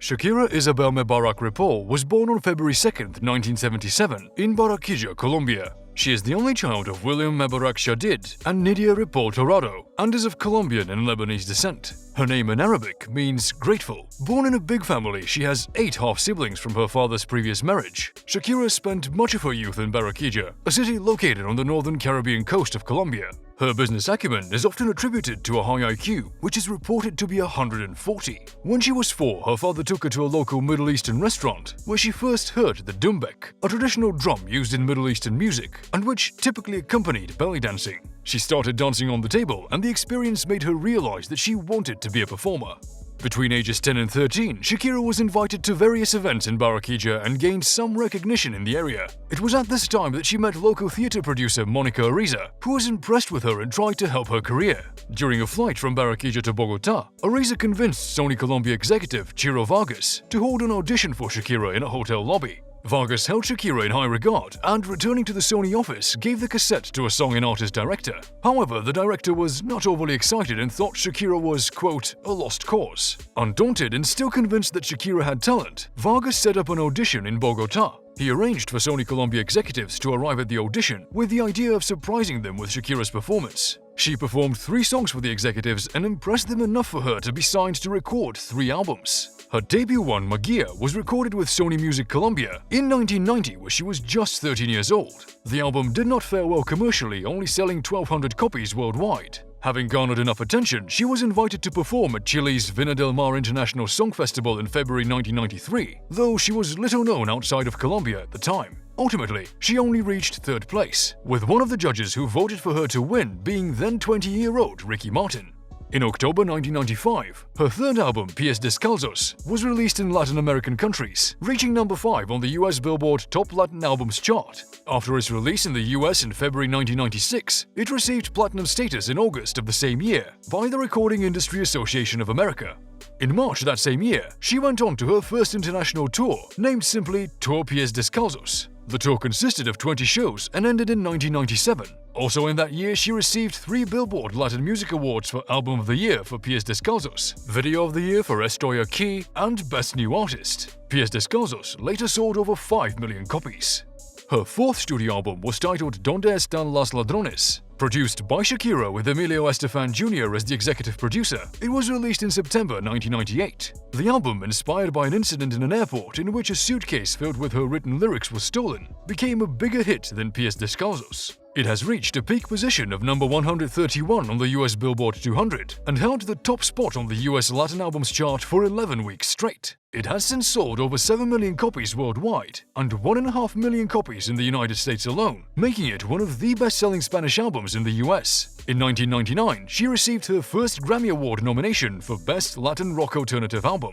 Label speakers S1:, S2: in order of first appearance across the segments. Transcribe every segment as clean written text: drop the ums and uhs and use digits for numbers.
S1: Shakira Isabel Mebarak Ripoll was born on February 2, 1977, in Barranquilla, Colombia. She is the only child of William Mebarak Shadid and Nidia Ripoll Torrado and is of Colombian and Lebanese descent. Her name in Arabic means grateful. Born in a big family, she has 8 half-siblings from her father's previous marriage. Shakira spent much of her youth in Barranquilla, a city located on the northern Caribbean coast of Colombia. Her business acumen is often attributed to a high IQ, which is reported to be 140. When she was 4, her father took her to a local Middle Eastern restaurant, where she first heard the dumbek, a traditional drum used in Middle Eastern music, and which typically accompanied belly dancing. She started dancing on the table, and the experience made her realize that she wanted to be a performer. Between ages 10 and 13, Shakira was invited to various events in Barranquilla and gained some recognition in the area. It was at this time that she met local theater producer Monica Ariza, who was impressed with her and tried to help her career. During a flight from Barranquilla to Bogotá, Ariza convinced Sony Colombia executive Ciro Vargas to hold an audition for Shakira in a hotel lobby. Vargas held Shakira in high regard and, returning to the Sony office, gave the cassette to a song and artist director. However, the director was not overly excited and thought Shakira was, quote, a lost cause. Undaunted and still convinced that Shakira had talent, Vargas set up an audition in Bogotá. He arranged for Sony Colombia executives to arrive at the audition with the idea of surprising them with Shakira's performance. She performed 3 songs for the executives and impressed them enough for her to be signed to record 3 albums. Her debut one, Magia, was recorded with Sony Music Colombia in 1990, where she was just 13 years old. The album did not fare well commercially, only selling 1,200 copies worldwide. Having garnered enough attention, she was invited to perform at Chile's Vina del Mar International Song Festival in February 1993, though she was little known outside of Colombia at the time. Ultimately, she only reached 3rd place, with one of the judges who voted for her to win being then 20-year-old Ricky Martin. In October 1995, her 3rd album, Pies Descalzos, was released in Latin American countries, reaching number 5 on the US Billboard Top Latin Albums chart. After its release in the US in February 1996, it received platinum status in August of the same year by the Recording Industry Association of America. In March that same year, she went on to her first international tour, named simply Tour Pies Descalzos. The tour consisted of 20 shows and ended in 1997. Also in that year, she received 3 Billboard Latin Music Awards for Album of the Year for Pies Descalzos, Video of the Year for Estoy Aquí, and Best New Artist. Pies Descalzos later sold over 5 million copies. Her 4th studio album was titled Donde Están Los Ladrones. Produced by Shakira with Emilio Estefan Jr. as the executive producer, it was released in September 1998. The album, inspired by an incident in an airport in which a suitcase filled with her written lyrics was stolen, became a bigger hit than Pies Descalzos. It has reached a peak position of number 131 on the US Billboard 200 and held the top spot on the US Latin Albums chart for 11 weeks straight. It has since sold over 7 million copies worldwide and 1.5 million copies in the United States alone, making it one of the best-selling Spanish albums in the US. In 1999, she received her first Grammy Award nomination for Best Latin Rock Alternative Album.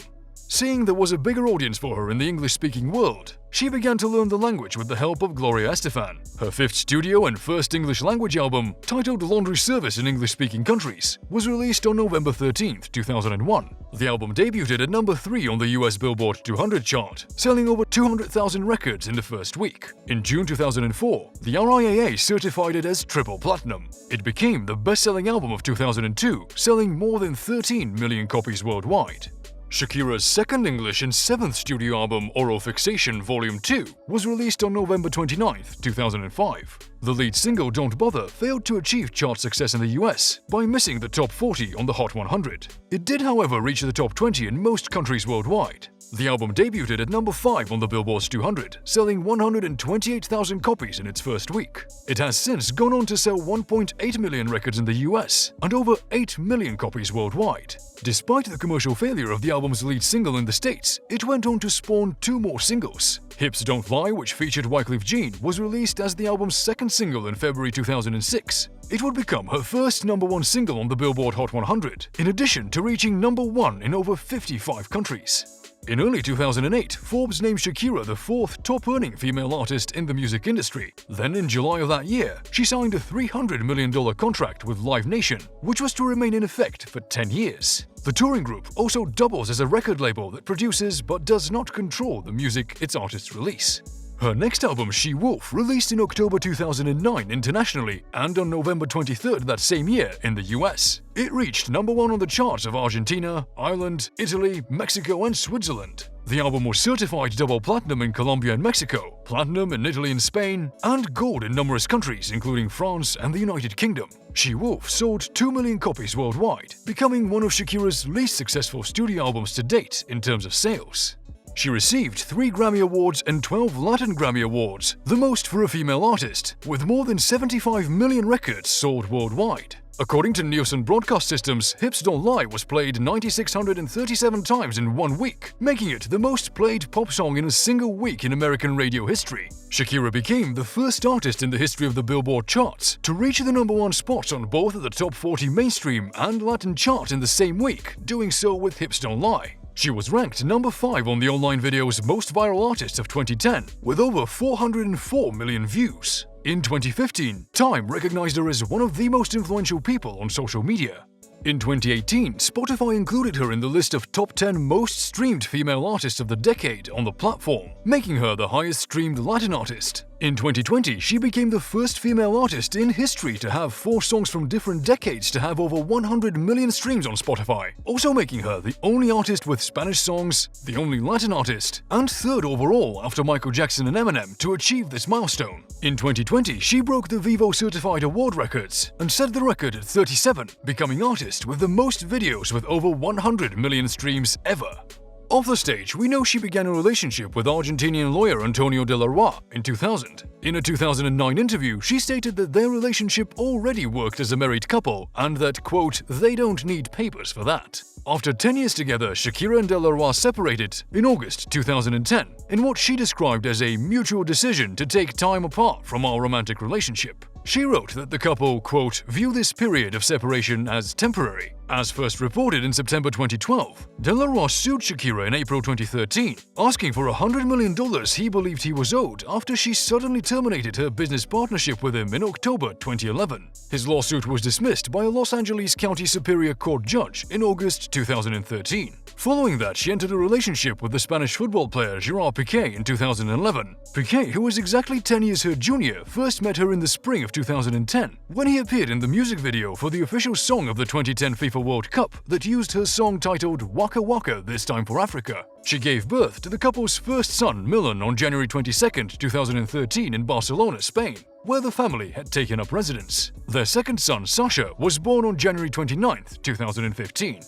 S1: Seeing there was a bigger audience for her in the English-speaking world, she began to learn the language with the help of Gloria Estefan. Her 5th studio and first English-language album, titled Laundry Service in English-speaking countries, was released on November 13, 2001. The album debuted at number 3 on the US Billboard 200 chart, selling over 200,000 records in the first week. In June 2004, the RIAA certified it as triple platinum. It became the best-selling album of 2002, selling more than 13 million copies worldwide. Shakira's 2nd English and 7th studio album, Oral Fixation Volume 2, was released on November 29, 2005. The lead single, Don't Bother, failed to achieve chart success in the US by missing the top 40 on the Hot 100. It did, however, reach the top 20 in most countries worldwide. The album debuted at number 5 on the Billboard 200, selling 128,000 copies in its first week. It has since gone on to sell 1.8 million records in the US and over 8 million copies worldwide. Despite the commercial failure of the album's lead single in the States, it went on to spawn 2 more singles. Hips Don't Fly, which featured Wyclef Jean, was released as the album's 2nd single in February 2006. It would become her first number 1 single on the Billboard Hot 100, in addition to reaching number 1 in over 55 countries. In early 2008, Forbes named Shakira the 4th top-earning female artist in the music industry. Then in July of that year, she signed a $300 million contract with Live Nation, which was to remain in effect for 10 years. The touring group also doubles as a record label that produces but does not control the music its artists release. Her next album, She Wolf, released in October 2009 internationally and on November 23rd that same year in the US. It reached number 1 on the charts of Argentina, Ireland, Italy, Mexico and Switzerland. The album was certified double platinum in Colombia and Mexico, platinum in Italy and Spain, and gold in numerous countries including France and the United Kingdom. She Wolf sold 2 million copies worldwide, becoming one of Shakira's least successful studio albums to date in terms of sales. She received 3 Grammy Awards and 12 Latin Grammy Awards, the most for a female artist, with more than 75 million records sold worldwide. According to Nielsen Broadcast Systems, Hips Don't Lie was played 9,637 times in 1 week, making it the most played pop song in a single week in American radio history. Shakira became the first artist in the history of the Billboard charts to reach the number 1 spot on both the top 40 mainstream and Latin chart in the same week, doing so with Hips Don't Lie. She was ranked number 5 on the online video's Most Viral Artists of 2010, with over 404 million views. In 2015, Time recognized her as one of the most influential people on social media. In 2018, Spotify included her in the list of top 10 most streamed female artists of the decade on the platform, making her the highest streamed Latin artist. In 2020, she became the first female artist in history to have 4 songs from different decades to have over 100 million streams on Spotify, also making her the only artist with Spanish songs, the only Latin artist, and 3rd overall after Michael Jackson and Eminem to achieve this milestone. In 2020, she broke the Vivo Certified Award records and set the record at 37, becoming artist with the most videos with over 100 million streams ever. Off the stage, we know she began a relationship with Argentinian lawyer Antonio de la Rua in 2000. In a 2009 interview, she stated that their relationship already worked as a married couple and that, quote, they don't need papers for that. After 10 years together, Shakira and de la Rua separated in August 2010 in what she described as a mutual decision to take time apart from our romantic relationship. She wrote that the couple, quote, view this period of separation as temporary. As first reported in September 2012, de la Rua sued Shakira in April 2013, asking for $100 million he believed he was owed after she suddenly terminated her business partnership with him in October 2011. His lawsuit was dismissed by a Los Angeles County Superior Court judge in August 2013. Following that, she entered a relationship with the Spanish football player Gerard Piqué in 2011. Piqué, who was exactly 10 years her junior, first met her in the spring of 2010, when he appeared in the music video for the official song of the 2010 FIFA World Cup that used her song titled Waka Waka This Time for Africa. She gave birth to the couple's first son, Milan, on January 22, 2013 in Barcelona, Spain, where the family had taken up residence. Their second son, Sasha, was born on January 29, 2015.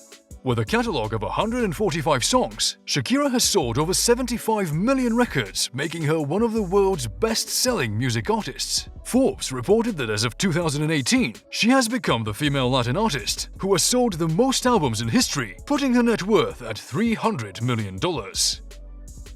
S1: With a catalogue of 145 songs, Shakira has sold over 75 million records, making her one of the world's best-selling music artists. Forbes reported that as of 2018, she has become the female Latin artist who has sold the most albums in history, putting her net worth at $300 million.